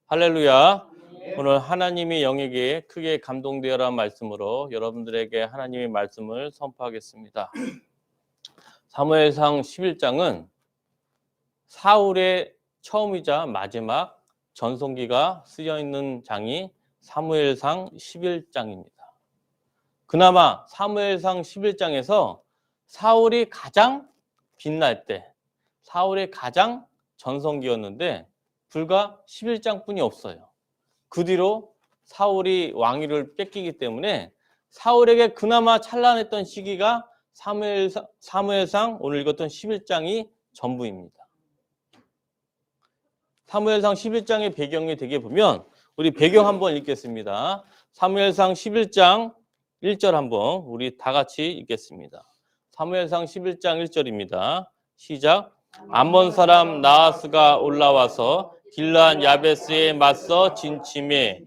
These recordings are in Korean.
할렐루야. 오늘 하나님의 영에게 크게 감동되어라는 말씀으로 여러분들에게 하나님의 말씀을 선포하겠습니다. 사무엘상 11장은 사울의 처음이자 마지막 전성기가 쓰여 있는 장이 사무엘상 11장입니다. 그나마 사무엘상 11장에서 사울이 가장 빛날 때, 사울의 가장 전성기였는데 불과 11장뿐이 없어요. 그 뒤로 사울이 왕위를 뺏기기 때문에 사울에게 그나마 찬란했던 시기가 사무엘상 오늘 읽었던 11장이 전부입니다. 사무엘상 11장의 배경이 되게 보면 우리 배경 한번 읽겠습니다. 사무엘상 11장 1절 한번 우리 다 같이 읽겠습니다. 사무엘상 11장 1절입니다. 시작. 암몬 사람 나하스가 올라와서 길르앗 야베스에 맞서 진침해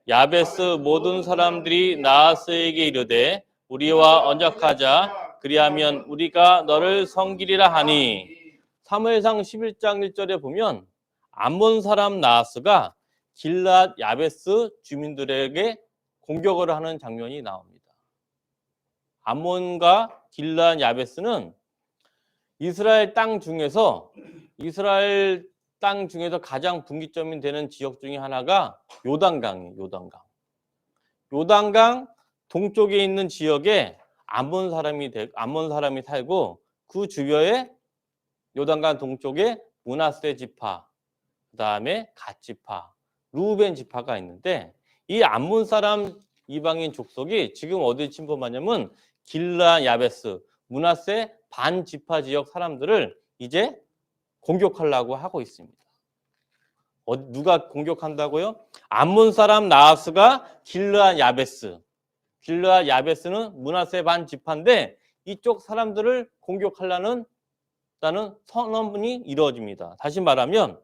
야베스 모든 사람들이 나하스에게 이르되 우리와 언약하자 그리하면 우리가 너를 섬기리라 하니. 사무엘상 11장 1절에 보면 암몬 사람 나하스가 길르앗 야베스 주민들에게 공격을 하는 장면이 나옵니다. 암몬과 길르앗 야베스는 이스라엘 땅 중에서 가장 분기점이 되는 지역 중에 하나가 요단강이에요. 요단강 동쪽에 있는 지역에 암몬 사람이 살고 그 주변에 요단강 동쪽에 므낫세 지파, 그다음에 갓 지파, 루벤 지파가 있는데 이 암몬 사람 이방인 족속이 지금 어디 침범하냐면 길르앗 야베스, 므낫세 반 지파 지역 사람들을 이제 공격하려고 하고 있습니다. 누가 공격한다고요? 암몬 사람 나하스가 길르앗 야베스는 므낫세 반 지파인데 이쪽 사람들을 공격하려는 선언이 이루어집니다. 다시 말하면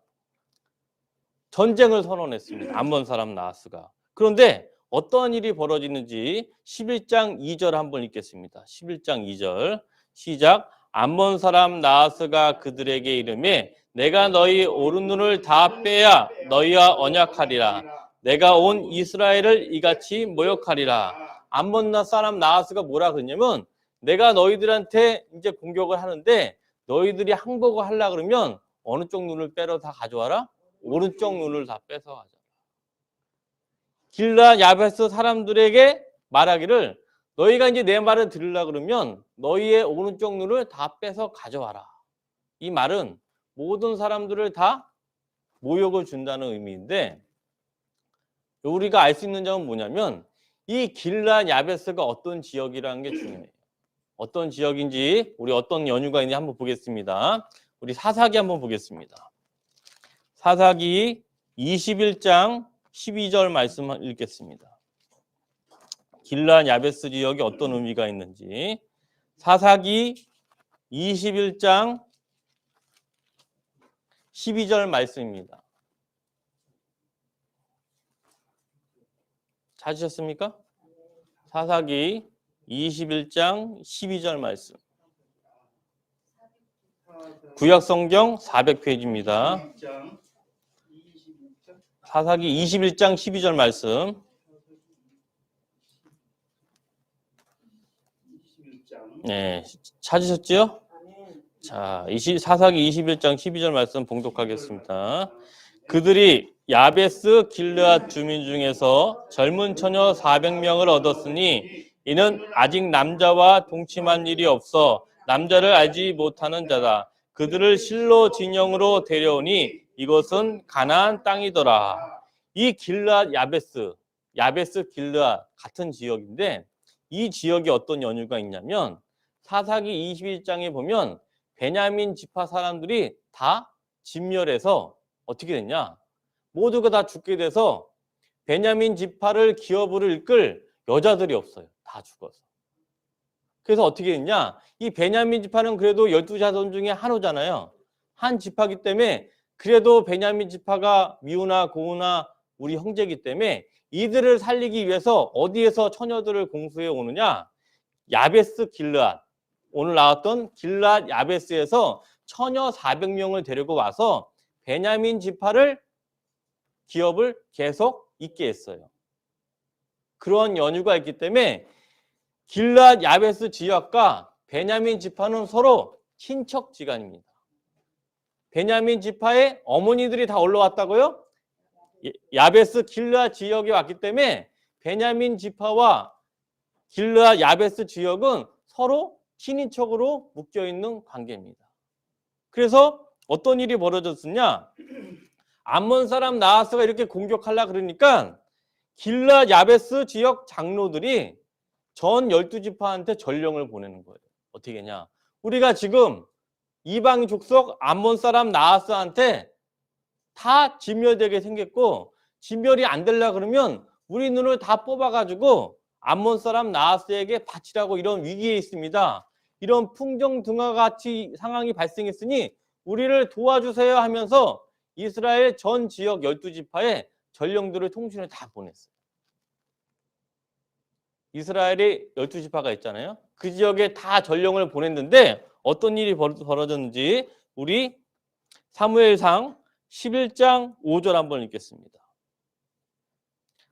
전쟁을 선언했습니다. 암몬 사람 나하스가. 그런데 어떤 일이 벌어지는지 11장 2절 한번 읽겠습니다. 11장 2절 시작. 암몬 사람 나하스가 그들에게 이르매 내가 너희 오른 눈을 다 빼야 너희와 언약하리라. 내가 온 이스라엘을 이같이 모욕하리라. 암몬 사람 나하스가 뭐라 그러냐면 내가 너희들한테 이제 공격을 하는데 너희들이 항복을 하려고 그러면 어느 쪽 눈을 빼러 다 가져와라? 오른쪽 눈을 다 뺏어 가져와라. 길르앗 야베스 사람들에게 말하기를 너희가 이제 내 말을 들으려고 그러면 너희의 오른쪽 눈을 다 빼서 가져와라. 이 말은 모든 사람들을 다 모욕을 준다는 의미인데 우리가 알 수 있는 점은 뭐냐면 이 길르앗 야베스가 어떤 지역이라는 게 중요해요. 어떤 지역인지 우리 어떤 연유가 있는지 한번 보겠습니다. 우리 사사기 한번 보겠습니다. 사사기 21장 12절 말씀 읽겠습니다. 길르앗 야베스 지역이 어떤 의미가 있는지. 사사기 21장 12절 말씀입니다. 찾으셨습니까? 사사기 21장 12절 말씀. 구약성경 400페이지입니다. 사사기 21장 12절 말씀. 네, 찾으셨죠? 자, 사사기 21장 12절 말씀 봉독하겠습니다. 그들이 야베스 길르앗 주민 중에서 젊은 처녀 400명을 얻었으니 이는 아직 남자와 동침한 일이 없어 남자를 알지 못하는 자다. 그들을 실로 진영으로 데려오니 이것은 가나안 땅이더라. 이 길르앗 야베스 길르앗 같은 지역인데 이 지역에 어떤 연유가 있냐면 사사기 21장에 보면 베냐민 지파 사람들이 다 진멸해서 어떻게 됐냐? 모두가 다 죽게 돼서 베냐민 지파를 기업으로 이끌 여자들이 없어요. 다 죽어서. 그래서 어떻게 됐냐? 이 베냐민 지파는 그래도 12자손 중에 한우잖아요. 한 지파기 때문에 그래도 베냐민 지파가 미우나 고우나 우리 형제이기 때문에 이들을 살리기 위해서 어디에서 처녀들을 공수해 오느냐? 야베스 길르앗. 오늘 나왔던 길르앗 야베스에서 처녀 400명을 데리고 와서 베냐민 지파를 기업을 계속 있게 했어요. 그런 연유가 있기 때문에 길르앗 야베스 지역과 베냐민 지파는 서로 친척지간입니다. 베냐민 지파의 어머니들이 다 올라왔다고요? 야베스 길르앗 지역에 왔기 때문에 베냐민 지파와 길르앗 야베스 지역은 서로 친인척으로 묶여있는 관계입니다. 그래서 어떤 일이 벌어졌느냐? 암몬 사람 나하스가 이렇게 공격하려고 그러니까 길르앗 야베스 지역 장로들이 전 12지파한테 전령을 보내는 거예요. 어떻게 했냐? 우리가 지금 이방 족속 암몬 사람 나하스한테 다 진멸되게 생겼고, 진멸이 안 되려고 그러면 우리 눈을 다 뽑아가지고 암몬 사람 나하스에게 바치라고 이런 위기에 있습니다. 이런 풍정등화 같이 상황이 발생했으니 우리를 도와주세요 하면서 이스라엘 전 지역 12지파에 전령들을 통신을 다 보냈어요. 이스라엘이 12지파가 있잖아요. 그 지역에 다 전령을 보냈는데 어떤 일이 벌어졌는지 우리 사무엘상 11장 5절 한번 읽겠습니다.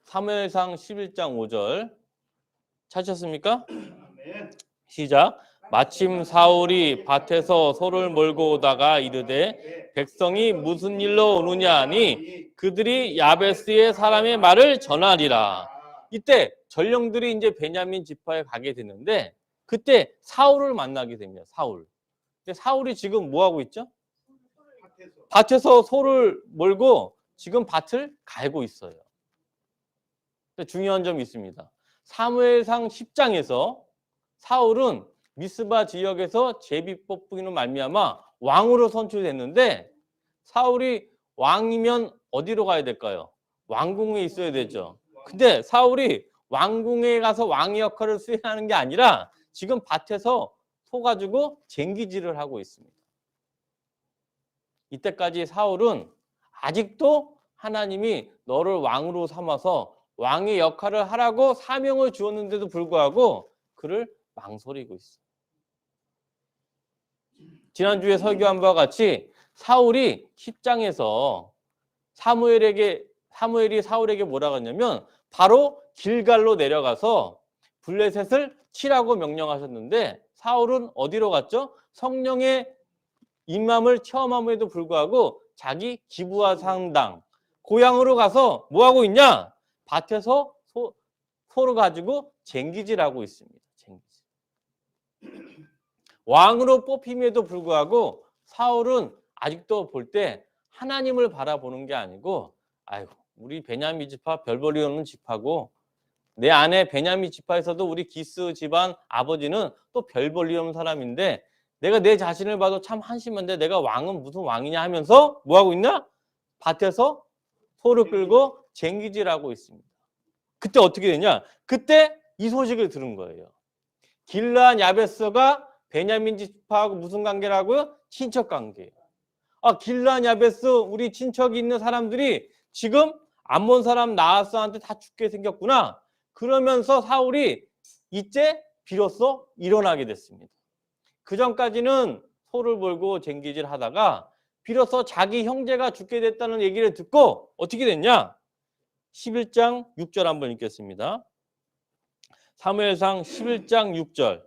사무엘상 11장 5절 찾으셨습니까? 시작. 마침 사울이 밭에서 소를 몰고 오다가 이르되 백성이 무슨 일로 오느냐 하니 그들이 야베스의 사람의 말을 전하리라. 이때 전령들이 이제 베냐민 지파에 가게 됐는데 그때 사울을 만나게 됩니다. 사울. 근데 사울이 지금 뭐 하고 있죠? 밭에서 소를 몰고 지금 밭을 갈고 있어요. 중요한 점이 있습니다. 사무엘상 10장에서 사울은 미스바 지역에서 제비뽑기로 말미암아 왕으로 선출됐는데 사울이 왕이면 어디로 가야 될까요? 왕궁에 있어야 되죠. 근데 사울이 왕궁에 가서 왕의 역할을 수행하는 게 아니라 지금 밭에서 소 가지고 쟁기질을 하고 있습니다. 이때까지 사울은 아직도 하나님이 너를 왕으로 삼아서 왕의 역할을 하라고 사명을 주었는데도 불구하고 그를 망설이고 있어요. 지난주에 설교한 바와 같이 사울이 10장에서 사무엘이 사울에게 뭐라고 했냐면 바로 길갈로 내려가서 블레셋을 치라고 명령하셨는데 사울은 어디로 갔죠? 성령의 임함을 체험함에도 불구하고 자기 기브아 산당 고향으로 가서 뭐 하고 있냐? 밭에서 소를 가지고 쟁기질하고 있습니다. 쟁기질. 왕으로 뽑힘에도 불구하고 사울은 아직도 볼 때 하나님을 바라보는 게 아니고 아이고 우리 베냐민 지파 별볼이 없는 지파고 내 아내 베냐민 지파에서도 우리 기스 집안 아버지는 또 별볼이 없는 사람인데 내가 내 자신을 봐도 참 한심한데 내가 왕은 무슨 왕이냐 하면서 뭐 하고 있나? 밭에서 소를 끌고 쟁기질하고 있습니다. 그때 어떻게 되냐? 그때 이 소식을 들은 거예요. 길르앗 야베스가 베냐민 지파하고 무슨 관계라고요? 친척 관계예요. 아, 길르앗 야베스 우리 친척이 있는 사람들이 지금 암몬 사람 나하스한테 다 죽게 생겼구나. 그러면서 사울이 이제 비로소 일어나게 됐습니다. 그 전까지는 소를 몰고 쟁기질 하다가 비로소 자기 형제가 죽게 됐다는 얘기를 듣고 어떻게 됐냐? 11장 6절 한번 읽겠습니다. 사무엘상 11장 6절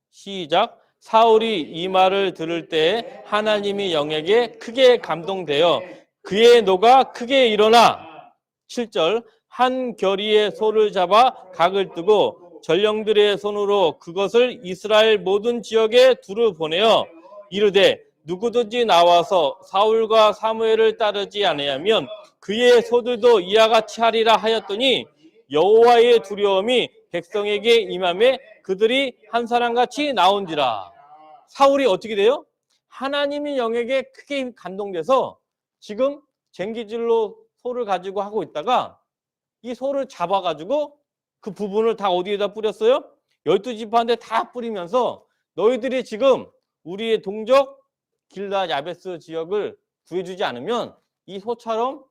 시작. 사울이 이 말을 들을 때 하나님이 영에게 크게 감동되어 그의 노가 크게 일어나 7절 한 결의의 소를 잡아 각을 뜨고 전령들의 손으로 그것을 이스라엘 모든 지역에 두루 보내어 이르되 누구든지 나와서 사울과 사무엘을 따르지 아니하면 그의 소들도 이와 같이 하리라 하였더니 여호와의 두려움이 백성에게 임함에 그들이 한 사람같이 나온지라. 사울이 어떻게 돼요? 하나님의 영에게 크게 감동돼서 지금 쟁기질로 소를 가지고 하고 있다가 이 소를 잡아가지고 그 부분을 다 어디에다 뿌렸어요? 12지파한테 다 뿌리면서 너희들이 지금 우리의 동족 길르앗 야베스 지역을 구해주지 않으면 이 소처럼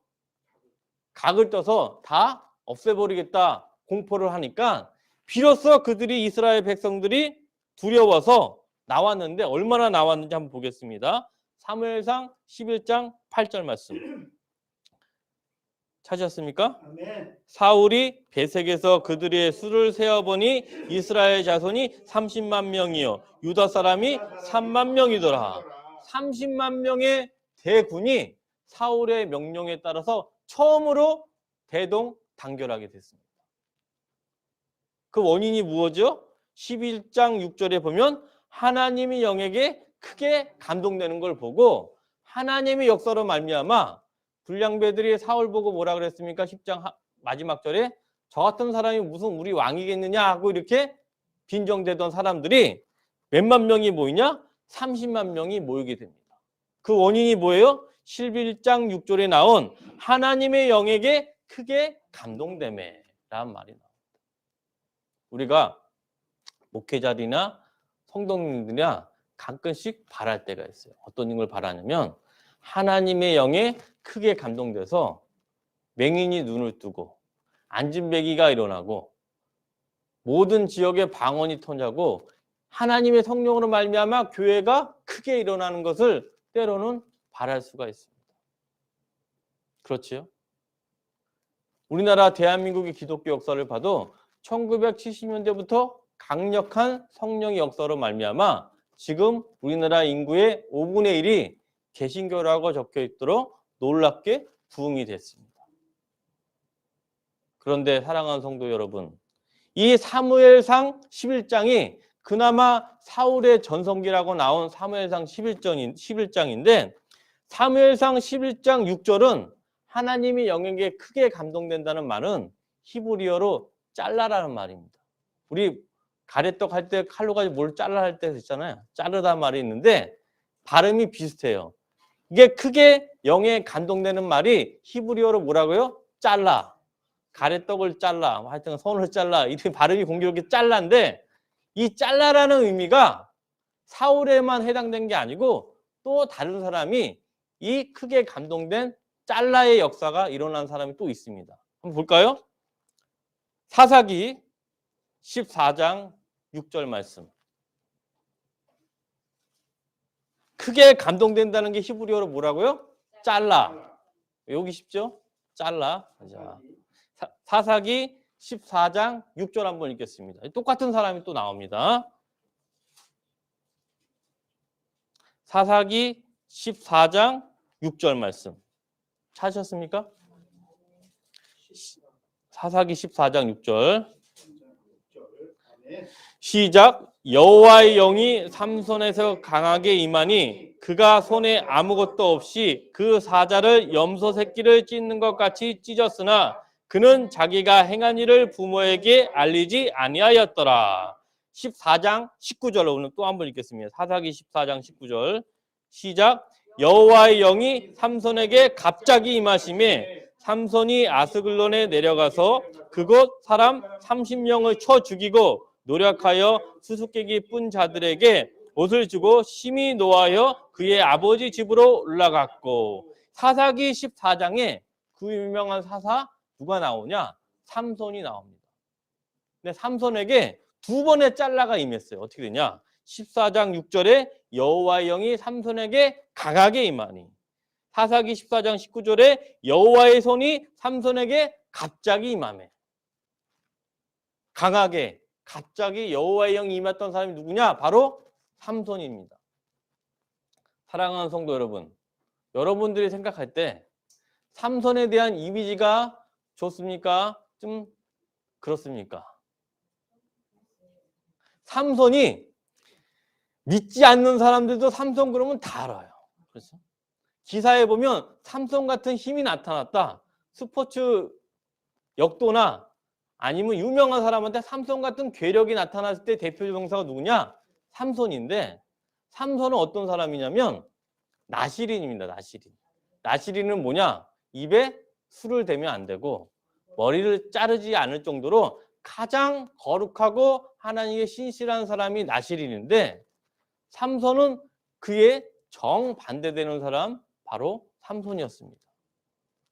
각을 떠서 다 없애버리겠다 공포를 하니까 비로소 그들이 이스라엘 백성들이 두려워서 나왔는데 얼마나 나왔는지 한번 보겠습니다. 사무엘상 11장 8절 말씀 찾으셨습니까? 아멘. 사울이 베색에서 그들의 수를 세어보니 이스라엘 자손이 30만 명이요 유다 사람이 3만 명이더라. 30만 명의 대군이 사울의 명령에 따라서 처음으로 대동단결하게 됐습니다. 그 원인이 무엇이죠? 11장 6절에 보면 하나님이 영에게 크게 감동되는 걸 보고 하나님의 역사로 말미암아 불량배들이 사울 보고 뭐라 그랬습니까? 10장 마지막 절에 저 같은 사람이 무슨 우리 왕이겠느냐 하고 이렇게 빈정대던 사람들이 몇만 명이 모이냐? 30만 명이 모이게 됩니다. 그 원인이 뭐예요? 11장 6절에 나온 하나님의 영에게 크게 감동되매 라는 말이 나옵니다. 우리가 목회자들이나 성도님들이나 가끔씩 바랄 때가 있어요. 어떤 걸 바라냐면 하나님의 영에 크게 감동돼서 맹인이 눈을 뜨고 안진뱅이가 일어나고 모든 지역에 방언이 터지고 하나님의 성령으로 말미암아 교회가 크게 일어나는 것을 때로는 바랄 수가 있습니다. 그렇지요? 우리나라 대한민국의 기독교 역사를 봐도 1970년대부터 강력한 성령의 역사로 말미암아 지금 우리나라 인구의 5분의 1이 개신교라고 적혀 있도록 놀랍게 부흥이 됐습니다. 그런데 사랑하는 성도 여러분, 이 사무엘상 11장이 그나마 사울의 전성기라고 나온 사무엘상 11장인데 사무엘상 11장 6절은 하나님이 영에게 크게 감동된다는 말은 히브리어로 잘라라는 말입니다. 우리 가래떡 할 때 칼로 가지고 뭘 잘라 할 때 있잖아요. 자르다 말이 있는데 발음이 비슷해요. 이게 크게 영에 감동되는 말이 히브리어로 뭐라고요? 잘라. 가래떡을 잘라. 하여튼 손을 잘라. 이렇게 발음이 공교롭게 잘라인데 이 잘라라는 의미가 사울에만 해당된 게 아니고 또 다른 사람이 이 크게 감동된 잘라의 역사가 일어난 사람이 또 있습니다. 한번 볼까요? 사사기 14장 6절 말씀. 크게 감동된다는 게 히브리어로 뭐라고요? 잘라. 외우기 쉽죠? 잘라. 자, 사사기 14장 6절 한번 읽겠습니다. 똑같은 사람이 또 나옵니다. 사사기 14장 6절 말씀. 찾으셨습니까? 사사기 14장 6절. 시작. 여호와의 영이 삼손에서 강하게 임하니 그가 손에 아무것도 없이 그 사자를 염소 새끼를 찢는 것 같이 찢었으나 그는 자기가 행한 일을 부모에게 알리지 아니하였더라. 14장 19절 오늘 또 한번 읽겠습니다. 사사기 14장 19절. 시작. 여호와의 영이 삼손에게 갑자기 임하심에 삼손이 아스글론에 내려가서 그곳 사람 30명을 쳐 죽이고 노력하여 수수께끼 뿐 자들에게 옷을 주고 심히 노하여 그의 아버지 집으로 올라갔고. 사사기 14장에 그 유명한 사사 누가 나오냐? 삼손이 나옵니다. 근데 삼손에게 두 번의 잘라가 임했어요. 어떻게 되냐? 14장 6절에 여호와의 영이 삼손에게 강하게 임하니, 사사기 14장 19절에 여호와의 손이 삼손에게 갑자기 임하매. 강하게 갑자기 여호와의 영이 임했던 사람이 누구냐? 바로 삼손입니다. 사랑하는 성도 여러분, 여러분들이 생각할 때 삼손에 대한 이미지가 좋습니까? 좀 그렇습니까? 삼손이 믿지 않는 사람들도 삼손 그러면 다 알아요. 그렇죠? 기사에 보면 삼손 같은 힘이 나타났다. 스포츠 역도나 아니면 유명한 사람한테 삼손 같은 괴력이 나타났을 때 대표 명사가 누구냐? 삼손인데, 삼손은 어떤 사람이냐면 나시린입니다. 나시린. 나시린은 뭐냐? 입에 술을 대면 안 되고 머리를 자르지 않을 정도로 가장 거룩하고 하나님의 신실한 사람이 나시린인데, 삼손은 그의 정반대되는 사람 바로 삼손이었습니다.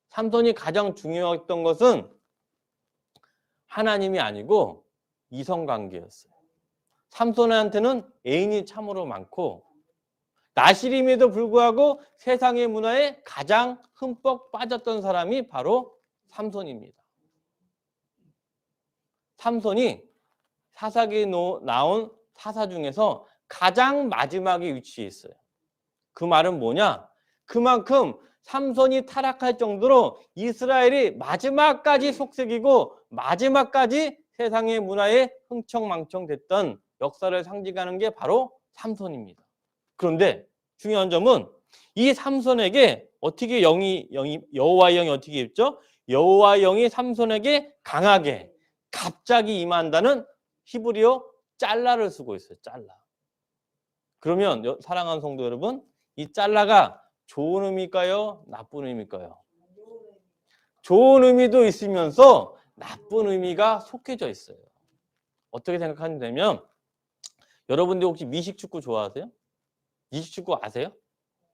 삼손이 가장 중요했던 것은 하나님이 아니고 이성관계였어요. 삼손한테는 애인이 참으로 많고 나시림에도 불구하고 세상의 문화에 가장 흠뻑 빠졌던 사람이 바로 삼손입니다. 삼손이 사사기에 나온 사사 중에서 가장 마지막에 위치해 있어요. 그 말은 뭐냐? 그만큼 삼손이 타락할 정도로 이스라엘이 마지막까지 속색이고 마지막까지 세상의 문화에 흥청망청 됐던 역사를 상징하는 게 바로 삼손입니다. 그런데 중요한 점은 이 삼손에게 어떻게 여호와의 영이 어떻게 있죠? 여호와의 영이 삼손에게 강하게 갑자기 임한다는 히브리어 짤라를 쓰고 있어요. 짤라. 그러면 사랑하는 성도 여러분, 이 짤라가 좋은 의미일까요? 나쁜 의미일까요? 좋은 의미도 있으면서 나쁜 의미가 속해져 있어요. 어떻게 생각하면 여러분들 혹시 미식축구 좋아하세요? 미식축구 아세요?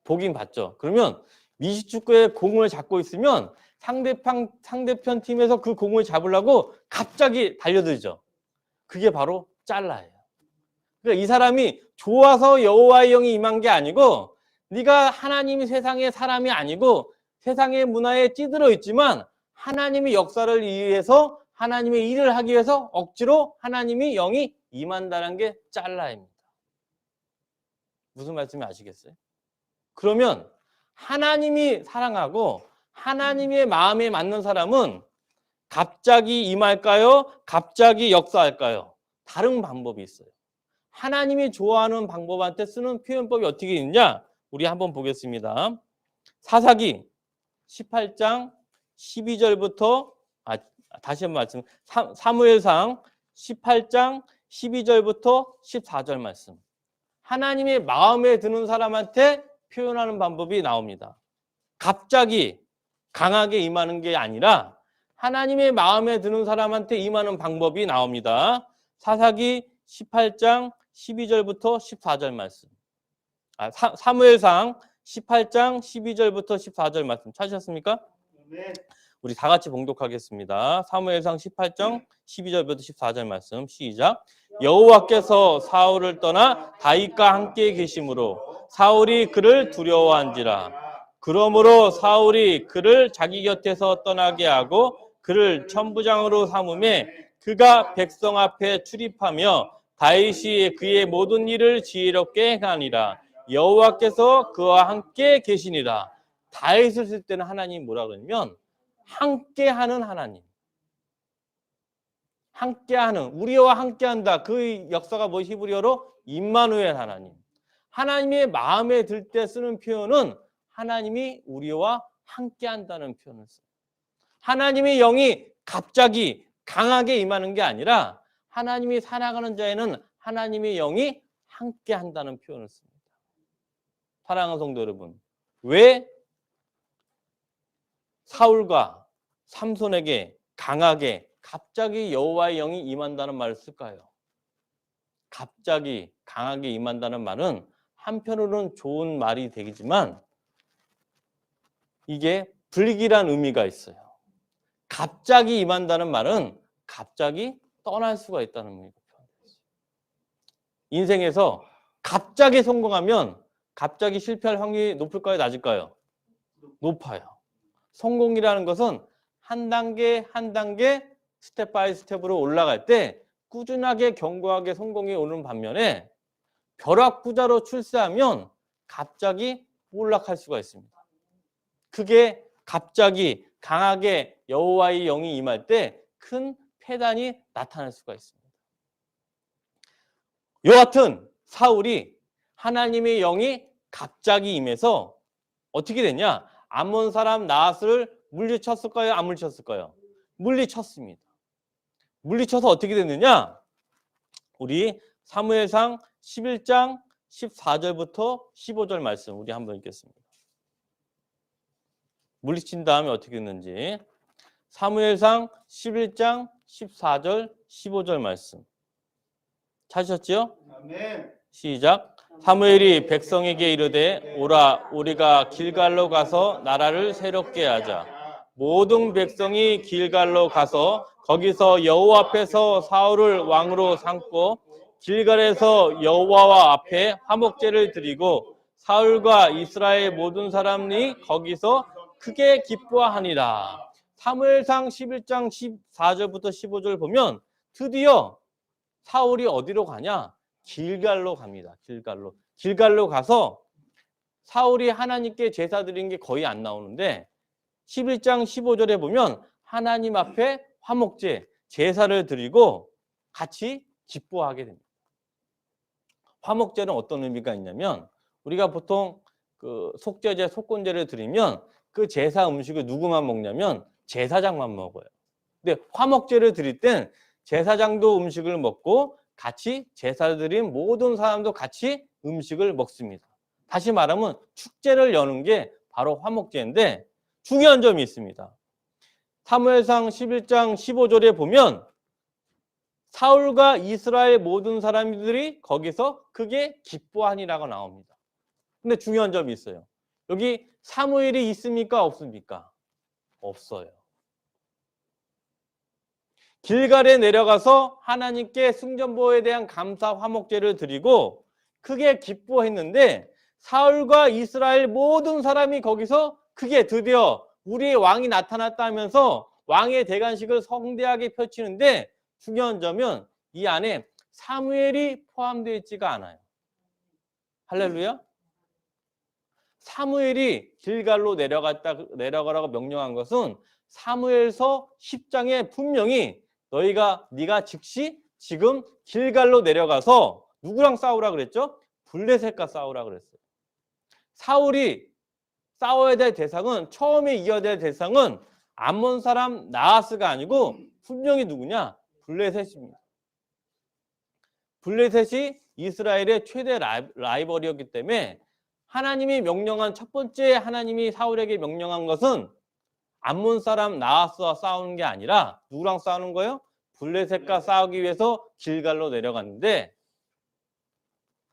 보긴 봤죠. 그러면 미식축구에 공을 잡고 있으면 상대편 팀에서 그 공을 잡으려고 갑자기 달려들죠. 그게 바로 짤라예요. 그러니까 이 사람이 좋아서 여호와의 영이 임한 게 아니고 네가 하나님이 세상의 사람이 아니고 세상의 문화에 찌들어 있지만 하나님의 역사를 위해서 하나님의 일을 하기 위해서 억지로 하나님이 영이 임한다는 게 짤라입니다. 무슨 말씀인지 아시겠어요? 그러면 하나님이 사랑하고 하나님의 마음에 맞는 사람은 갑자기 임할까요? 갑자기 역사할까요? 다른 방법이 있어요. 하나님이 좋아하는 방법한테 쓰는 표현법이 어떻게 있느냐? 우리 한번 보겠습니다. 사사기 18장 12절부터 다시 한번 말씀. 사무엘상 18장 12절부터 14절 말씀. 하나님의 마음에 드는 사람한테 표현하는 방법이 나옵니다. 갑자기 강하게 임하는 게 아니라 하나님의 마음에 드는 사람한테 임하는 방법이 나옵니다. 사사기 18장 12절부터 14절 말씀. 사무엘상 18장 12절부터 14절 말씀 찾으셨습니까? 네. 우리 다 같이 봉독하겠습니다. 사무엘상 18장 12절부터 14절 말씀 시작. 여호와께서 사울을 떠나 다윗과 함께 계심으로 사울이 그를 두려워한지라. 그러므로 사울이 그를 자기 곁에서 떠나게 하고 그를 천부장으로 삼음에 그가 백성 앞에 출입하며 다윗이 그의 모든 일을 지혜롭게 행하니라. 여호와께서 그와 함께 계시니라. 다윗을 쓸 때는 하나님이 뭐라 그러냐면 함께하는 하나님. 함께하는, 우리와 함께한다. 그 역사가 뭐 히브리어로 임마누엘 하나님. 하나님의 마음에 들 때 쓰는 표현은 하나님이 우리와 함께한다는 표현을 써요. 하나님의 영이 갑자기 강하게 임하는 게 아니라 하나님이 살아가는 자에는 하나님의 영이 함께한다는 표현을 씁니다. 사랑하는 성도 여러분, 왜 사울과 삼손에게 강하게 갑자기 여호와의 영이 임한다는 말을 쓸까요? 갑자기 강하게 임한다는 말은 한편으로는 좋은 말이 되겠지만 이게 불길한 의미가 있어요. 갑자기 임한다는 말은 갑자기 떠날 수가 있다는 의미가 표현되어요. 인생에서 갑자기 성공하면 갑자기 실패할 확률이 높을까요? 낮을까요? 높아요. 성공이라는 것은 한 단계 한 단계 스텝 바이 스텝으로 올라갈 때 꾸준하게 견고하게 성공이 오는 반면에 벼락부자로 출세하면 갑자기 몰락할 수가 있습니다. 그게 갑자기 강하게 여호와의 영이 임할 때 큰 폐단이 나타날 수가 있습니다. 여하튼 사울이 하나님의 영이 갑자기 임해서 어떻게 됐냐? 암몬 사람 나핫을 물리쳤을까요? 안 물리쳤을까요? 물리쳤습니다. 물리쳐서 어떻게 됐느냐? 우리 사무엘상 11장 14절부터 15절 말씀 우리 한번 읽겠습니다. 물리친 다음에 어떻게 됐는지. 사무엘상 11장 14절 15절 말씀 찾으셨지요? 아멘. 시작. 사무엘이 백성에게 이르되 오라 우리가 길갈로 가서 나라를 새롭게 하자. 모든 백성이 길갈로 가서 거기서 여호와 앞에서 사울을 왕으로 삼고 길갈에서 여호와 앞에 화목제를 드리고 사울과 이스라엘 모든 사람이 거기서 크게 기뻐하니라. 사무엘상 11장 14절부터 15절 보면 드디어 사울이 어디로 가냐? 길갈로 갑니다. 길갈로 가서 사울이 하나님께 제사 드린 게 거의 안 나오는데 11장 15절에 보면 하나님 앞에 화목제, 제사를 드리고 같이 기뻐하게 됩니다. 화목제는 어떤 의미가 있냐면 우리가 보통 그 속죄제, 속건제를 드리면 그 제사 음식을 누구만 먹냐면 제사장만 먹어요. 근데 화목제를 드릴 땐 제사장도 음식을 먹고 같이 제사 드린 모든 사람도 같이 음식을 먹습니다. 다시 말하면 축제를 여는 게 바로 화목제인데 중요한 점이 있습니다. 사무엘상 11장 15절에 보면 사울과 이스라엘 모든 사람들이 거기서 크게 기뻐하니라고 나옵니다. 근데 중요한 점이 있어요. 여기 사무엘이 있습니까? 없습니까? 없어요. 길갈에 내려가서 하나님께 승전보에 대한 감사 화목제를 드리고 크게 기뻐했는데 사울과 이스라엘 모든 사람이 거기서 크게 드디어 우리의 왕이 나타났다 하면서 왕의 대관식을 성대하게 펼치는데 중요한 점은 이 안에 사무엘이 포함되어 있지가 않아요. 할렐루야. 사무엘이 길갈로 내려가라고 명령한 것은 사무엘서 10장에 분명히 네가 즉시 지금 길갈로 내려가서 누구랑 싸우라 그랬죠? 블레셋과 싸우라 그랬어요. 사울이 싸워야 될 대상은 처음에 이어야 될 대상은 암몬 사람 나하스가 아니고 분명히 누구냐? 블레셋입니다. 블레셋이 이스라엘의 최대 라이벌이었기 때문에 하나님이 명령한 첫 번째 하나님이 사울에게 명령한 것은 암몬 사람 나하스와 싸우는 게 아니라 누구랑 싸우는 거예요? 블레셋과 싸우기 위해서 길갈로 내려갔는데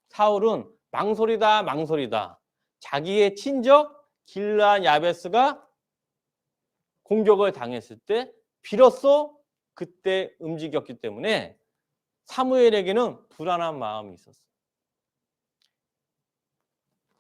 사울은 망설이다. 자기의 친적 길르앗 야베스가 공격을 당했을 때 비로소 그때 움직였기 때문에 사무엘에게는 불안한 마음이 있었어요.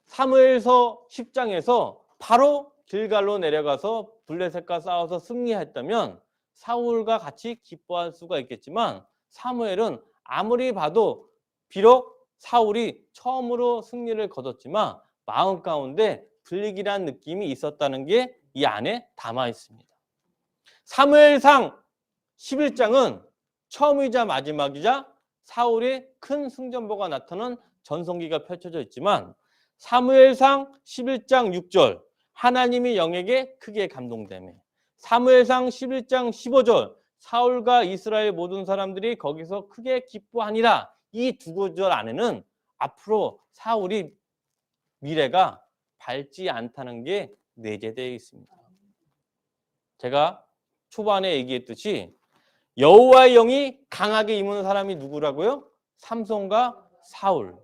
사무엘서 10장에서 바로 길갈로 내려가서 블레셋과 싸워서 승리했다면 사울과 같이 기뻐할 수가 있겠지만 사무엘은 아무리 봐도 비록 사울이 처음으로 승리를 거뒀지만 마음 가운데 불리기란 느낌이 있었다는 게 이 안에 담아 있습니다. 사무엘상 11장은 처음이자 마지막이자 사울의 큰 승전보가 나타난 전성기가 펼쳐져 있지만 사무엘상 11장 6절 하나님이 영에게 크게 감동되며 사무엘상 11장 15절 사울과 이스라엘 모든 사람들이 거기서 크게 기뻐하니라 이 두 구절 안에는 앞으로 사울이 미래가 밝지 않다는 게 내재되어 있습니다. 제가 초반에 얘기했듯이 여호와의 영이 강하게 임하는 사람이 누구라고요? 삼손과 사울.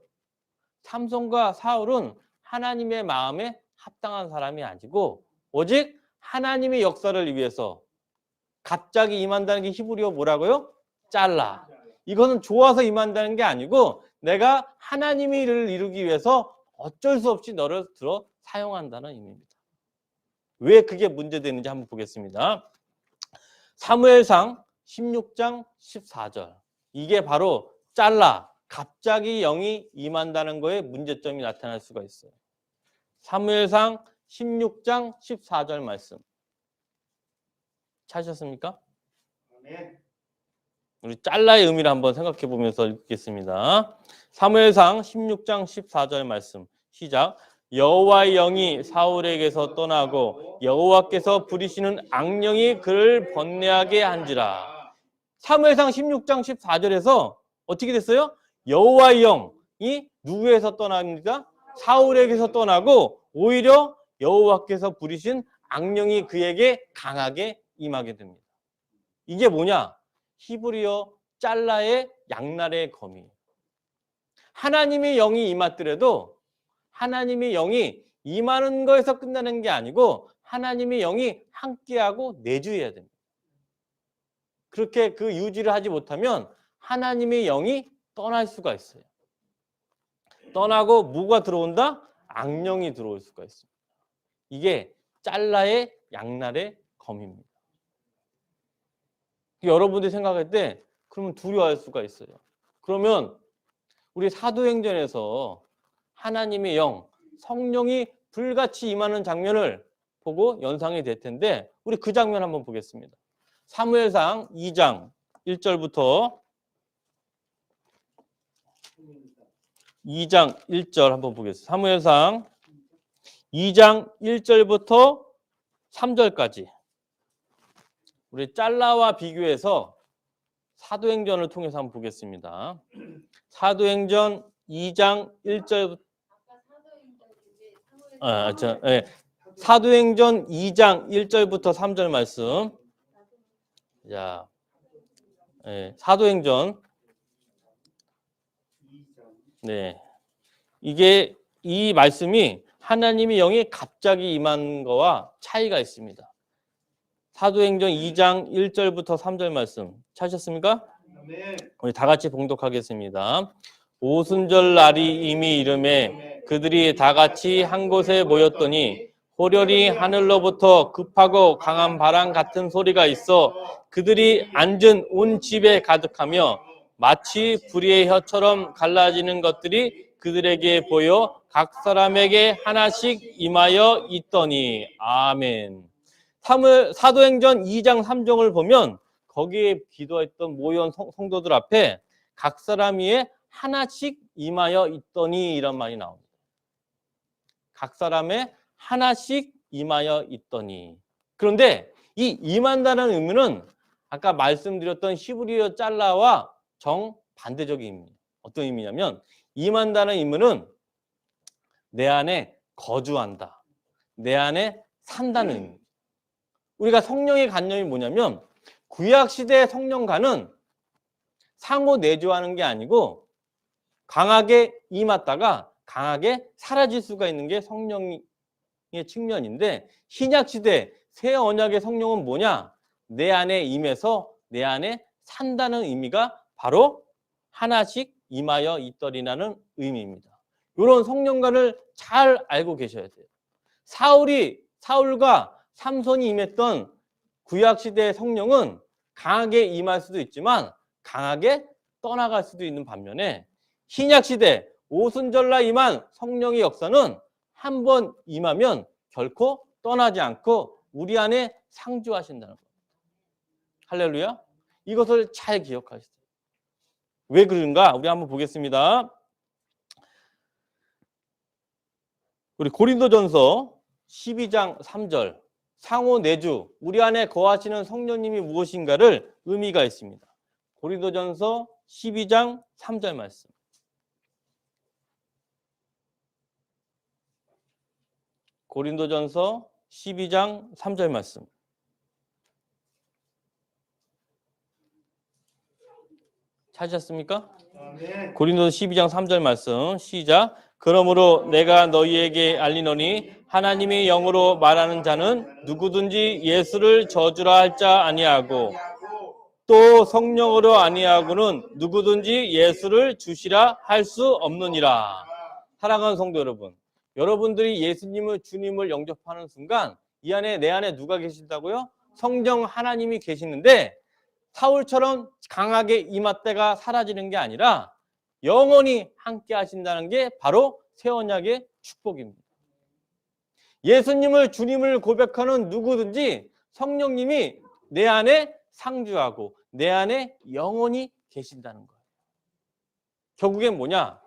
삼손과 사울은 하나님의 마음에 합당한 사람이 아니고 오직 하나님의 역사를 위해서 갑자기 임한다는 게 히브리어 뭐라고요? 잘라. 이거는 좋아서 임한다는 게 아니고 내가 하나님의 일을 이루기 위해서 어쩔 수 없이 너를 들어 사용한다는 의미입니다. 왜 그게 문제되는지 한번 보겠습니다. 사무엘상 16장 14절 이게 바로 잘라 갑자기 영이 임한다는 거에 문제점이 나타날 수가 있어요. 사무엘상 16장 14절 말씀 찾으셨습니까? 네. 우리 잘라의 의미를 한번 생각해 보면서 읽겠습니다. 사무엘상 16장 14절 말씀 시작. 여호와의 영이 사울에게서 떠나고 여호와께서 부리시는 악령이 그를 번뇌하게 한지라. 사무엘상 16장 14절에서 어떻게 됐어요? 여호와의 영이 누구에서 떠납니까? 사울에게서 떠나고 오히려 여호와께서 부리신 악령이 그에게 강하게 임하게 됩니다. 이게 뭐냐? 히브리어 잘라의 양날의 검이에요. 하나님의 영이 임하더라도 하나님의 영이 임하는 거에서 끝나는 게 아니고 하나님의 영이 함께하고 내주해야 됩니다. 그렇게 그 유지를 하지 못하면 하나님의 영이 떠날 수가 있어요. 떠나고 뭐가 들어온다? 악령이 들어올 수가 있습니다. 이게 잘라의 양날의 검입니다. 여러분들이 생각할 때 그러면 두려워할 수가 있어요. 그러면 우리 사도행전에서 하나님의 영, 성령이 불같이 임하는 장면을 보고 연상이 될 텐데 우리 그 장면 한번 보겠습니다. 사무엘상 2장 1절부터 2장 1절 한번 보겠습니다. 사무엘상 2장 1절부터 3절까지 우리 짤라와 비교해서 사도행전을 통해서 한번 보겠습니다. 사도행전 2장 1절 사도행전 2장 1절부터 3절 말씀. 자, 사도행전 이게 이 말씀이 하나님의 영이 갑자기 임한 거와 차이가 있습니다. 사도행전 2장 1절부터 3절 말씀 찾으셨습니까? 우리 다 같이 봉독하겠습니다. 오순절 날이 이미 이름에 그들이 다 같이 한 곳에 모였더니 호련히 하늘로부터 급하고 강한 바람 같은 소리가 있어 그들이 앉은 온 집에 가득하며 마치 불의 혀처럼 갈라지는 것들이 그들에게 보여 각 사람에게 하나씩 임하여 있더니. 아멘. 사도행전 2장 3절을 보면 거기에 기도했던 모여온 성도들 앞에 각 사람 위에 하나씩 임하여 있더니 이런 말이 나옵니다. 각 사람에 하나씩 임하여 있더니. 그런데 이 임한다는 의미는 아까 말씀드렸던 히브리어 짤라와 정반대적인 의미입니다. 어떤 의미냐면 임한다는 의미는 내 안에 거주한다. 내 안에 산다는 의미입니다. 우리가 성령의 관념이 뭐냐면 구약시대의 성령과는 상호 내조하는 게 아니고 강하게 임했다가 강하게 사라질 수가 있는 게 성령의 측면인데 신약시대 새 언약의 성령은 뭐냐? 내 안에 임해서 내 안에 산다는 의미가 바로 하나씩 임하여 있더리라는 의미입니다. 이런 성령관을 잘 알고 계셔야 돼요. 사울과 삼손이 임했던 구약시대의 성령은 강하게 임할 수도 있지만 강하게 떠나갈 수도 있는 반면에 신약시대 오순절날 임한 성령의 역사는 한 번 임하면 결코 떠나지 않고 우리 안에 상주하신다는 겁니다. 할렐루야. 이것을 잘 기억하세요. 왜 그런가? 우리 한번 보겠습니다. 우리 고린도전서 12장 3절 상호 내주 우리 안에 거하시는 성령님이 무엇인가를 의미가 있습니다. 고린도전서 12장 3절 말씀. 고린도전서 12장 3절 말씀. 찾으셨습니까? 고린도서 12장 3절 말씀 시작. 그러므로 내가 너희에게 알리노니 하나님의 영으로 말하는 자는 누구든지 예수를 저주라 할 자 아니하고 또 성령으로 아니하고는 누구든지 예수를 주시라 할 수 없느니라. 사랑하는 성도 여러분, 여러분들이 예수님을 주님을 영접하는 순간 이 안에 내 안에 누가 계신다고요? 성령 하나님이 계시는데 사울처럼 강하게 임했다가 사라지는 게 아니라 영원히 함께 하신다는 게 바로 새 언약의 축복입니다. 예수님을 주님을 고백하는 누구든지 성령님이 내 안에 상주하고 내 안에 영원히 계신다는 거예요. 결국엔 뭐냐?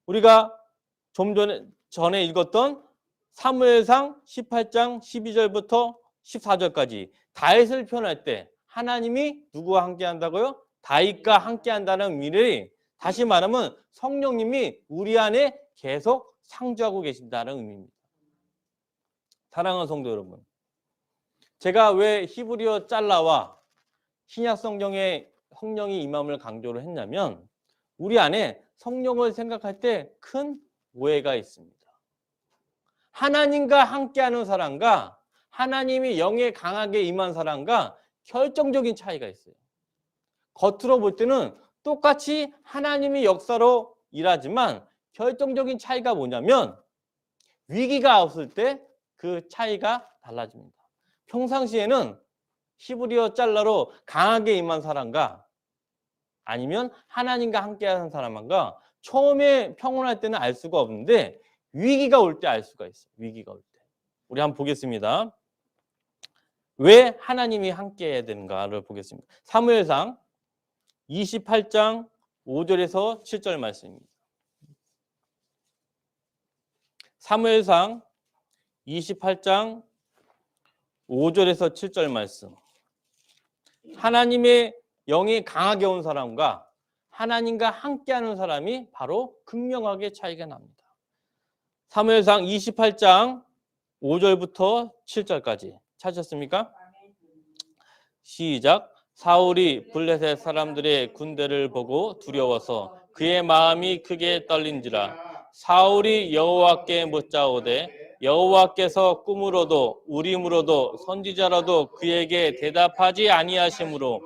우리가 좀 전에 읽었던 사무엘상 18장 12절부터 14절까지 다윗을 표현할 때 하나님이 누구와 함께 한다고요? 다윗과 함께 한다는 의미를 다시 말하면 성령님이 우리 안에 계속 상주하고 계신다는 의미입니다. 사랑하는 성도 여러분, 제가 왜 히브리어 짤라와 신약 성경의 성령이 임함을 강조를 했냐면 우리 안에 성령을 생각할 때 큰 오해가 있습니다. 하나님과 함께하는 사람과 하나님이 영에 강하게 임한 사람과 결정적인 차이가 있어요. 겉으로 볼 때는 똑같이 하나님의 역사로 일하지만 결정적인 차이가 뭐냐면 위기가 없을 때 그 차이가 달라집니다. 평상시에는 히브리어 짤라로 강하게 임한 사람과 아니면 하나님과 함께하는 사람인가 처음에 평온할 때는 알 수가 없는데 위기가 올 때 알 수가 있어요. 위기가 올 때. 우리 한번 보겠습니다. 왜 하나님이 함께해야 되는가를 보겠습니다. 사무엘상 28장 5절에서 7절 말씀입니다. 사무엘상 28장 5절에서 7절 말씀. 하나님의 영이 강하게 온 사람과 하나님과 함께하는 사람이 바로 극명하게 차이가 납니다. 사무엘상 28장 5절부터 7절까지 찾으셨습니까? 시작. 사울이 블레셋 사람들의 군대를 보고 두려워서 그의 마음이 크게 떨린지라. 사울이 여호와께 묻자오되 여호와께서 꿈으로도 우림으로도 선지자로도 그에게 대답하지 아니하시므로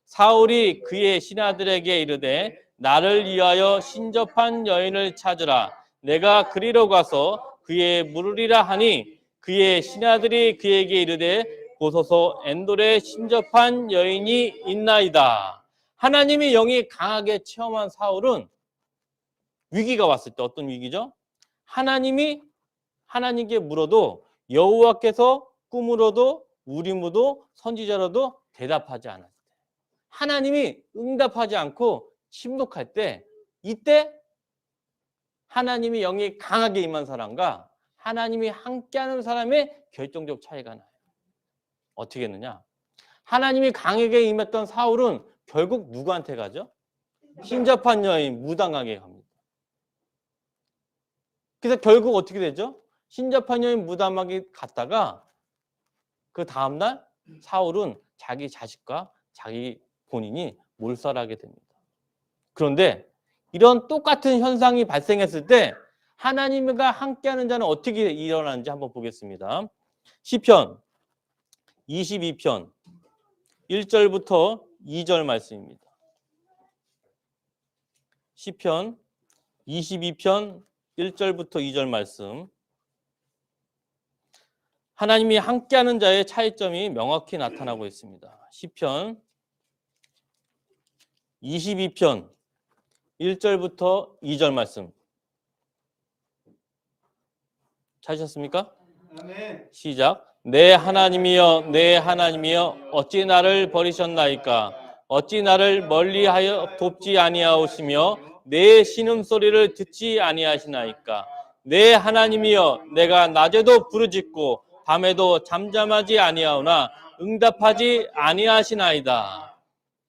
사울이 그의 신하들에게 이르되 나를 위하여 신접한 여인을 찾으라. 내가 그리로 가서 그의 물으리라 하니 그의 신하들이 그에게 이르되 보소서 엔돌에 신접한 여인이 있나이다. 하나님의 영이 강하게 체험한 사울은 위기가 왔을 때 어떤 위기죠? 하나님께 물어도 여호와께서 꿈으로도 우림으로도 선지자로도 대답하지 않을 때, 하나님이 응답하지 않고 침묵할 때, 이때 하나님의 영이 강하게 임한 사람과 하나님이 함께하는 사람의 결정적 차이가 나요. 어떻게 했느냐? 하나님이 강하게 임했던 사울은 결국 누구한테 가죠? 신접한 여인 무당에게 갑니다. 그래서 결국 어떻게 되죠? 신접한 여인 무당에게 갔다가 그 다음날 사울은 자기 자식과 자기 본인이 몰살하게 됩니다. 그런데 이런 똑같은 현상이 발생했을 때 하나님과 함께하는 자는 어떻게 일어나는지 한번 보겠습니다. 시편 22편 1절부터 2절 말씀입니다. 시편 22편 1절부터 2절 말씀. 하나님이 함께하는 자의 차이점이 명확히 나타나고 있습니다. 시편 22편 1절부터 2절 말씀. 찾으셨습니까? 아멘. 시작. 내 하나님이여 내 하나님이여 어찌 나를 버리셨나이까? 어찌 나를 멀리하여 돕지 아니하오시며 내 신음소리를 듣지 아니하시나이까? 내 하나님이여 내가 낮에도 부르짖고 밤에도 잠잠하지 아니하오나 응답하지 아니하시나이다.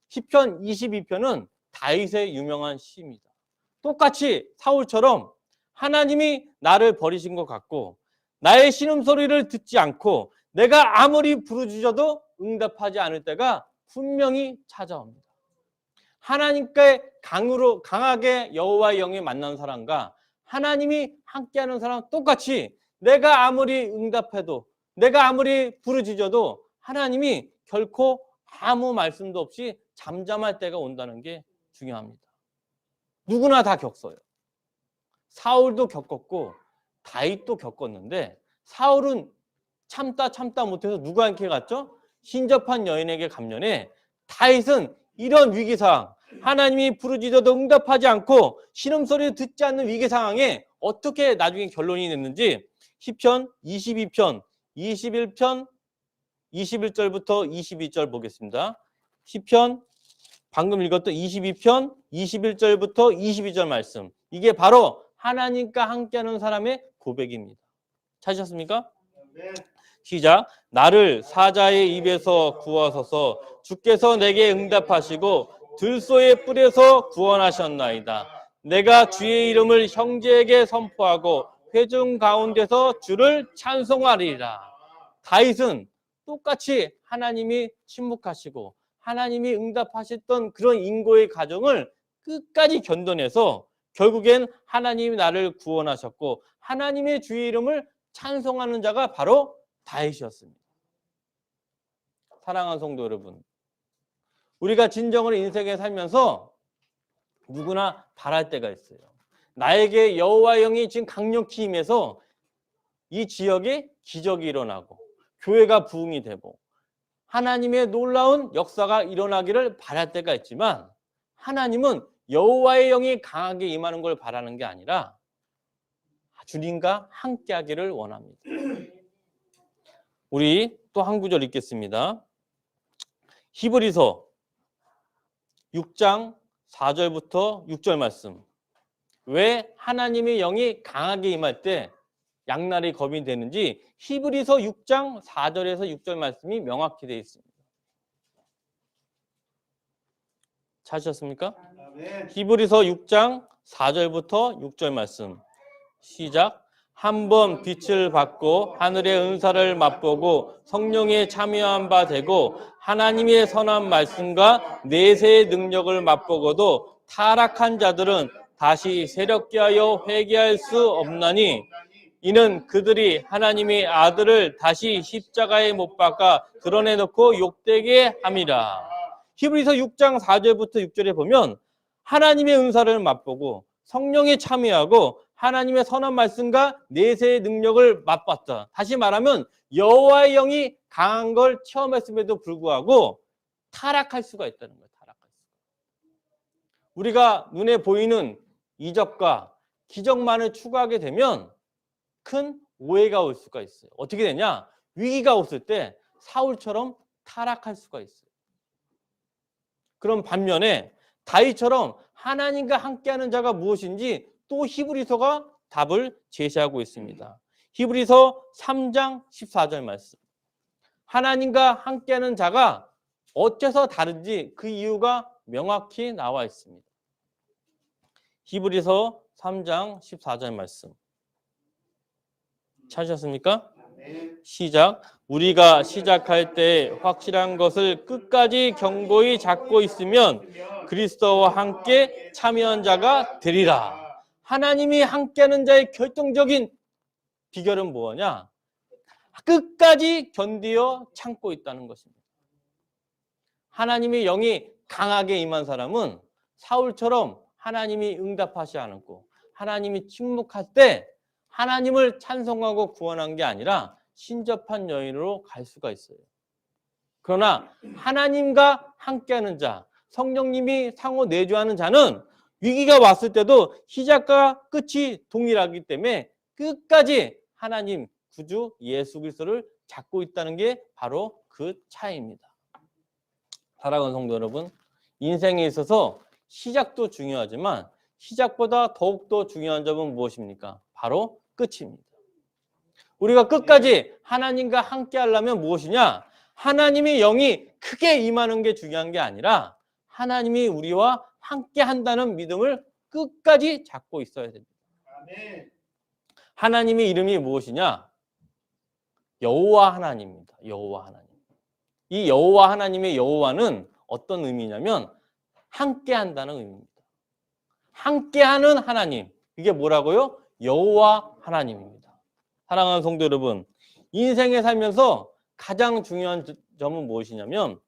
시편 22편은 다윗의 유명한 시입니다. 똑같이 사울처럼 하나님이 나를 버리신 것 같고 나의 신음소리를 듣지 않고 내가 아무리 부르짖어도 응답하지 않을 때가 분명히 찾아옵니다. 하나님께 강하게 여호와의 영이 만난 사람과 하나님이 함께하는 사람 똑같이 내가 아무리 응답해도 내가 아무리 부르짖어도 하나님이 결코 아무 말씀도 없이 잠잠할 때가 온다는 게 중요합니다. 누구나 다 겪어요. 사울도 겪었고 다윗도 겪었는데 사울은 참다 못해서 누구한테 갔죠? 신접한 여인에게 감련해. 다윗은 이런 위기상황, 하나님이 부르짖어도 응답하지 않고 신음소리를 듣지 않는 위기상황에 어떻게 나중에 결론이 냈는지 시편 22편 21편 21절부터 22절 보겠습니다. 시편 방금 읽었던 22편 21절부터 22절 말씀. 이게 바로 하나님과 함께하는 사람의 고백입니다. 찾으셨습니까? 네. 시작. 나를 사자의 입에서 구하소서. 주께서 내게 응답하시고 들소의 뿔에서 구원하셨나이다. 내가 주의 이름을 형제에게 선포하고 회중 가운데서 주를 찬송하리라. 다윗은 똑같이 하나님이 침묵하시고 하나님이 응답하셨던 그런 인고의 가정을 끝까지 견뎌내서 결국엔 하나님이 나를 구원하셨고 하나님의 주의 이름을 찬송하는 자가 바로 다윗이었습니다. 사랑하는 성도 여러분, 우리가 진정으로 인생에 살면서 누구나 바랄 때가 있어요. 나에게 여호와의 영이 지금 강력히 임해서 이 지역에 기적이 일어나고 교회가 부흥이 되고 하나님의 놀라운 역사가 일어나기를 바랄 때가 있지만 하나님은 여호와의 영이 강하게 임하는 걸 바라는 게 아니라 주님과 함께하기를 원합니다. 우리 또 한 구절 읽겠습니다. 히브리서 6장 4절부터 6절 말씀. 왜 하나님의 영이 강하게 임할 때 양날이 검이 되는지 히브리서 6장 4절에서 6절 말씀이 명확히 되어 있습니다. 찾으셨습니까? 히브리서 6장 4절부터 6절 말씀. 시작. 한번 빛을 받고 하늘의 은사를 맛보고 성령에 참여한 바 되고 하나님의 선한 말씀과 내세의 능력을 맛보고도 타락한 자들은 다시 새롭게 하여 회개할 수 없나니 이는 그들이 하나님의 아들을 다시 십자가에 못 박아 드러내놓고 욕되게 함이라. 히브리서 6장 4절부터 6절에 보면 하나님의 은사를 맛보고 성령에 참여하고 하나님의 선한 말씀과 내세의 능력을 맛봤다. 다시 말하면 여호와의 영이 강한 걸 체험했음에도 불구하고 타락할 수가 있다는 거예요. 타락할 수가. 우리가 눈에 보이는 이적과 기적만을 추구하게 되면 큰 오해가 올 수가 있어요. 어떻게 되냐? 위기가 왔을 때 사울처럼 타락할 수가 있어요. 그럼 반면에 다윗처럼 하나님과 함께하는 자가 무엇인지 또 히브리서가 답을 제시하고 있습니다. 히브리서 3장 14절 말씀. 하나님과 함께하는 자가 어째서 다른지 그 이유가 명확히 나와 있습니다. 히브리서 3장 14절 말씀. 찾으셨습니까? 시작. 우리가 시작할 때 확실한 것을 끝까지 견고히 잡고 있으면 그리스도와 함께 참여한 자가 되리라. 하나님이 함께하는 자의 결정적인 비결은 뭐냐? 끝까지 견디어 참고 있다는 것입니다. 하나님의 영이 강하게 임한 사람은 사울처럼 하나님이 응답하지 않고 하나님이 침묵할 때 하나님을 찬송하고 구원한 게 아니라 신접한 여인으로 갈 수가 있어요. 그러나 하나님과 함께하는 자, 성령님이 상호 내주하는 자는 위기가 왔을 때도 시작과 끝이 동일하기 때문에 끝까지 하나님 구주 예수 그리스도를 잡고 있다는 게 바로 그 차이입니다. 사랑하는 성도 여러분, 인생에 있어서 시작도 중요하지만 시작보다 더욱더 중요한 점은 무엇입니까? 바로 끝입니다. 우리가 끝까지 하나님과 함께 하려면 무엇이냐? 하나님의 영이 크게 임하는 게 중요한 게 아니라 하나님이 우리와 함께 한다는 믿음을 끝까지 잡고 있어야 됩니다. 아멘. 하나님의 이름이 무엇이냐? 여호와 하나님입니다. 여호와 하나님. 이 여호와 하나님의 여호와는 어떤 의미냐면 함께 한다는 의미입니다. 함께하는 하나님. 이게 뭐라고요? 여호와 하나님입니다. 사랑하는 성도 여러분, 인생에 살면서 가장 중요한 점은 무엇이냐면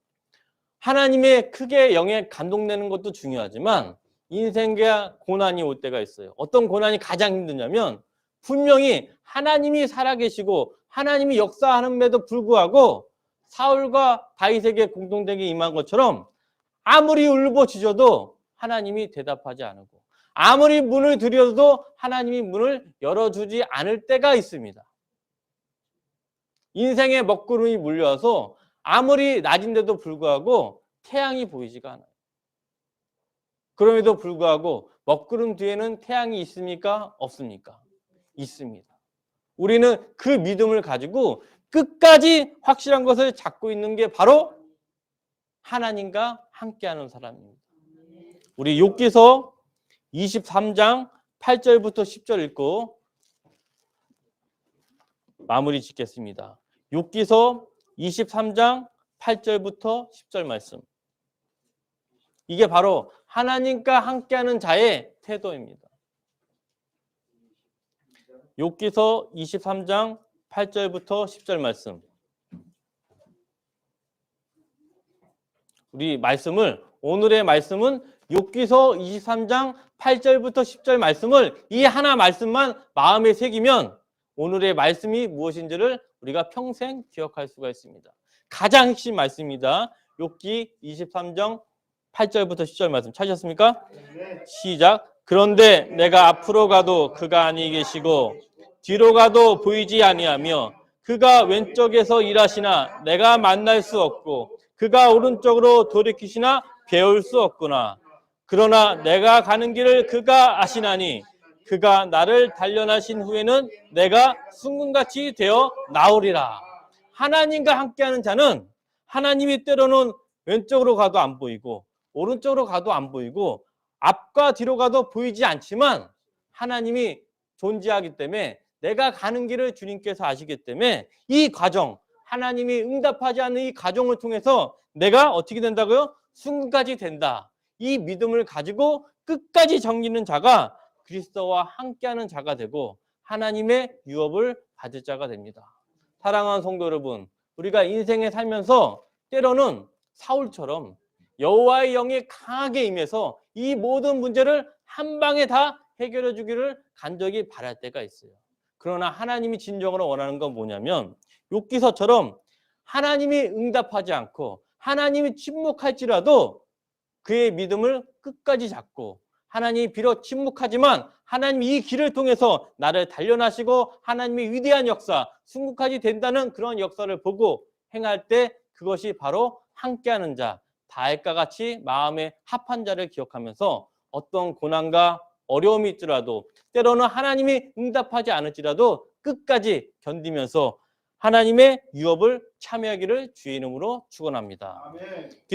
하나님의 크게 영에 감동되는 것도 중요하지만 인생에 고난이 올 때가 있어요. 어떤 고난이 가장 힘드냐면 분명히 하나님이 살아계시고 하나님이 역사하는데도 불구하고 사울과 다윗에게 공동되게 임한 것처럼 아무리 울부짖어도 하나님이 대답하지 않고 아무리 문을 들여도 하나님이 문을 열어주지 않을 때가 있습니다. 인생의 먹구름이 물려와서 아무리 낮인데도 불구하고 태양이 보이지가 않아요. 그럼에도 불구하고 먹구름 뒤에는 태양이 있습니까? 없습니까? 있습니다. 우리는 그 믿음을 가지고 끝까지 확실한 것을 잡고 있는 게 바로 하나님과 함께하는 사람입니다. 우리 욥기서 23장 8절부터 10절 읽고 마무리 짓겠습니다. 욥기서 23장 8절부터 10절 말씀. 이게 바로 하나님과 함께하는 자의 태도입니다. 욥기서 23장 8절부터 10절 말씀. 우리 말씀을 오늘의 말씀은 욥기서 23장 8절부터 10절 말씀을 이 하나 말씀만 마음에 새기면 오늘의 말씀이 무엇인지를 우리가 평생 기억할 수가 있습니다. 가장 핵심 말씀입니다. 욥기 23장 8절부터 10절 말씀 찾으셨습니까? 시작. 그런데 내가 앞으로 가도 그가 아니 계시고 뒤로 가도 보이지 아니하며 그가 왼쪽에서 일하시나 내가 만날 수 없고 그가 오른쪽으로 돌이키시나 배울 수 없구나. 그러나 내가 가는 길을 그가 아시나니 그가 나를 단련하신 후에는 내가 순금같이 되어 나오리라. 하나님과 함께하는 자는 하나님이 때로는 왼쪽으로 가도 안 보이고 오른쪽으로 가도 안 보이고 앞과 뒤로 가도 보이지 않지만 하나님이 존재하기 때문에 내가 가는 길을 주님께서 아시기 때문에 이 과정, 하나님이 응답하지 않는 이 과정을 통해서 내가 어떻게 된다고요? 순금까지 된다. 이 믿음을 가지고 끝까지 정리는 자가 그리스도와 함께하는 자가 되고 하나님의 유업을 받을 자가 됩니다. 사랑하는 성도 여러분, 우리가 인생에 살면서 때로는 사울처럼 여호와의 영이 강하게 임해서 이 모든 문제를 한 방에 다 해결해 주기를 간절히 바랄 때가 있어요. 그러나 하나님이 진정으로 원하는 건 뭐냐면 욥기서처럼 하나님이 응답하지 않고 하나님이 침묵할지라도 그의 믿음을 끝까지 잡고 하나님이 비록 침묵하지만 하나님이 이 길을 통해서 나를 단련하시고 하나님의 위대한 역사, 순국까지 된다는 그런 역사를 보고 행할 때 그것이 바로 함께하는 자, 다윗과 같이 마음에 합한 자를 기억하면서 어떤 고난과 어려움이 있더라도 때로는 하나님이 응답하지 않을지라도 끝까지 견디면서 하나님의 유업을 참여하기를 주의 이름으로 축원합니다.